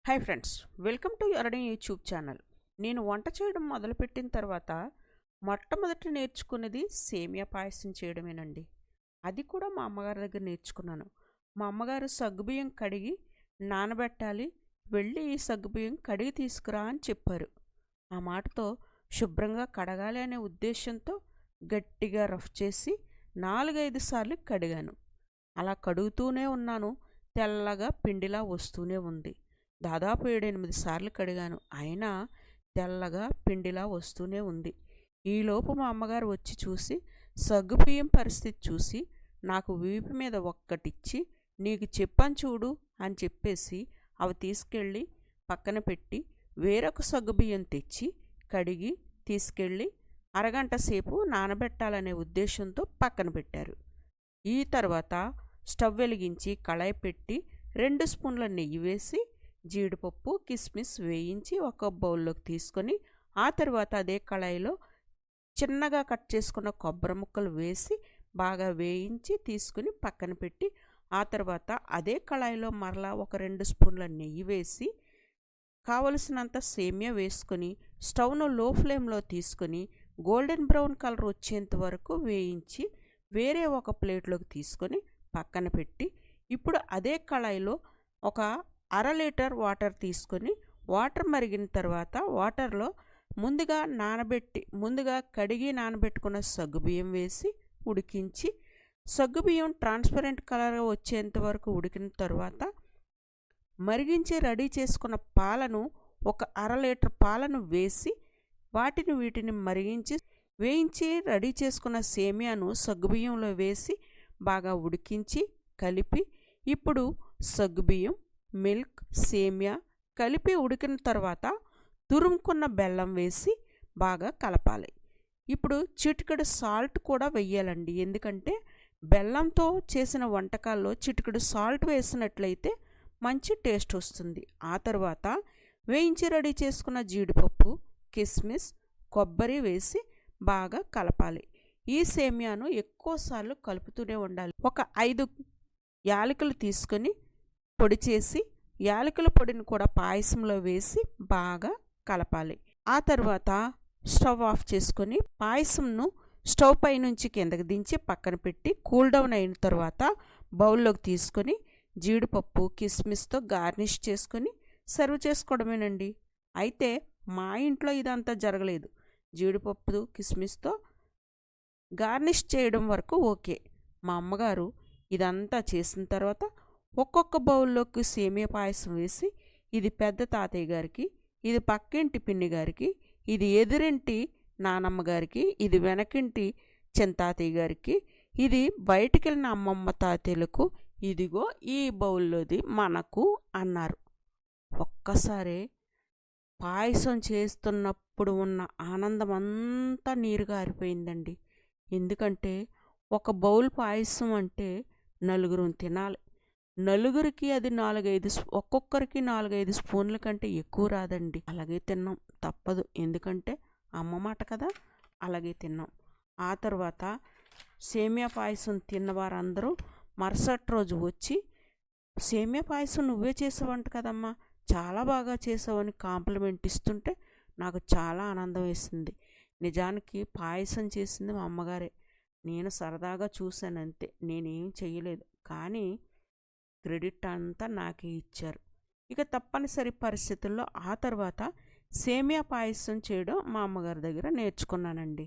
Hi friends, welcome to Arani YouTube channel. నేను వంట చేయడం మొదలుపెట్టిన తర్వాత మొట్టమొదట నేర్చుకున్నది సేమియా పాయసం చేయడమేనండి. అది కూడా మా అమ్మగారి దగ్గర నేర్చుకున్నాను. మా అమ్మగారు సగ్గుబియ్యం కడిగి నానబెట్టాలి, వెళ్ళి ఈ సగ్గుబియ్యం కడిగి తీసుకురా అని చెప్పారు. ఆ మాటతో శుభ్రంగా కడగాలి అనే ఉద్దేశంతో గట్టిగా రఫ్ చేసి 4-5 సార్లు కడిగాను. అలా కడుగుతూనే ఉన్నాను. తెల్లగా పిండిలా వస్తూనే ఉంది. దాదాపు 7-8 సార్లు కడిగాను, అయినా తెల్లగా పిండిలా వస్తూనే ఉంది. ఈలోపు మా అమ్మగారు వచ్చి చూసి సగ్గుబియ్యం పరిస్థితి చూసి నాకు వీపు మీద ఒక్కటిచ్చి, నీకు చెప్పాను చూడు అని చెప్పేసి అవి తీసుకెళ్ళి పక్కన పెట్టి వేరొక సగ్గుబియ్యం తెచ్చి కడిగి తీసుకెళ్ళి అరగంట సేపు నానబెట్టాలనే ఉద్దేశంతో పక్కన పెట్టారు. ఈ తర్వాత స్టవ్ వెలిగించి కళాయి పెట్టి 2 స్పూన్ల నెయ్యి వేసి జీడిపప్పు కిస్మిస్ వేయించి ఒక బౌల్లోకి తీసుకొని, ఆ తర్వాత అదే కళాయిలో చిన్నగా కట్ చేసుకున్న కొబ్బరి ముక్కలు వేసి బాగా వేయించి తీసుకుని పక్కన పెట్టి, ఆ తర్వాత అదే కళాయిలో మరలా ఒక 2 స్పూన్ల నెయ్యి వేసి కావలసినంత సేమియా వేసుకొని స్టవ్ను లో ఫ్లేమ్లో తీసుకొని గోల్డెన్ బ్రౌన్ కలర్ వచ్చేంత వరకు వేయించి వేరే ఒక ప్లేట్లోకి తీసుకొని పక్కన పెట్టి, ఇప్పుడు అదే కళాయిలో ఒక 1/2 లీటర్ వాటర్ తీసుకొని వాటర్ మరిగిన తర్వాత వాటర్లో ముందుగా కడిగి నానబెట్టుకున్న సగ్గుబియ్యం వేసి ఉడికించి, సగ్గుబియ్యం ట్రాన్స్పరెంట్ కలర్ వచ్చేంత వరకు ఉడికిన తర్వాత మరిగించి రెడీ చేసుకున్న పాలను ఒక 1/2 లీటర్ పాలను వేసి వీటిని మరిగించి వేయించి రెడీ చేసుకున్న సేమియాను సగ్గుబియ్యంలో వేసి బాగా ఉడికించి కలిపి, ఇప్పుడు సగ్గుబియ్యం మిల్క్ సేమియా కలిపి ఉడికిన తర్వాత తురుముకున్న బెల్లం వేసి బాగా కలపాలి. ఇప్పుడు చిటికెడు సాల్ట్ కూడా వెయ్యాలండి, ఎందుకంటే బెల్లంతో చేసిన వంటకాల్లో చిటికెడు సాల్ట్ వేసినట్లయితే మంచి టేస్ట్ వస్తుంది. ఆ తర్వాత వేయించి రెడీ చేసుకున్న జీడిపప్పు కిస్మిస్ కొబ్బరి వేసి బాగా కలపాలి. ఈ సేమియాను ఎక్కువసార్లు కలుపుతూనే ఉండాలి. ఒక 5 యాలకులు తీసుకొని పొడి చేసి యాలకుల పొడిని కూడా పాయసంలో వేసి బాగా కలపాలి. ఆ తర్వాత స్టవ్ ఆఫ్ చేసుకొని పాయసంను స్టవ్ పై నుంచి కిందకి దించి పక్కన పెట్టి కూల్ డౌన్ అయిన తర్వాత బౌల్లోకి తీసుకొని జీడిపప్పు కిస్మిస్తో గార్నిష్ చేసుకొని సర్వ్ చేసుకోవడమేనండి. అయితే మా ఇంట్లో ఇదంతా జరగలేదు. జీడిపప్పు కిస్మిస్తో గార్నిష్ చేయడం వరకు ఓకే. మా అమ్మగారు ఇదంతా చేసిన తర్వాత ఒక్కొక్క బౌల్లోకి సేమియా పాయసం వేసి, ఇది పెద్ద తాతయ్య గారికి, ఇది పక్కింటి పిన్ని గారికి, ఇది ఎదురింటి నానమ్మ గారికి, ఇది వెనకింటి చింతాతయ్య గారికి, ఇది బయటికి వెళ్ళిన అమ్మమ్మ తాతయ్యలకు, ఇదిగో ఈ బౌల్లోది మనకు అన్నారు. ఒక్కసారి పాయసం చేస్తున్నప్పుడు ఉన్న ఆనందం అంతా నీరు గారిపోయిందండి. ఎందుకంటే ఒక బౌల్ పాయసం అంటే నలుగురు తినాలి. నలుగురికి అది 4-5 ఒక్కొక్కరికి 4-5 స్పూన్ల కంటే ఎక్కువ రాదండి. అలాగే తిన్నాం, తప్పదు, ఎందుకంటే అమ్మ మాట కదా. అలాగే తిన్నాం. ఆ తర్వాత సేమియా పాయసం తిన్నవారందరూ మరుసటి రోజు వచ్చి, సేమియా పాయసం నువ్వే చేసావంట కదమ్మా, చాలా బాగా చేసావని కాంప్లిమెంట్ ఇస్తుంటే నాకు చాలా ఆనందం వేసింది. నిజానికి పాయసం చేసింది మా అమ్మగారే. నేను సరదాగా చూశాను అంతే, నేనేం చేయలేదు. కానీ క్రెడిట్ అంతా నాకే ఇచ్చారు. ఇక తప్పనిసరి పరిస్థితుల్లో ఆ తర్వాత సేమియా పాయసం చేయడం మా అమ్మగారి దగ్గర నేర్చుకున్నానండి.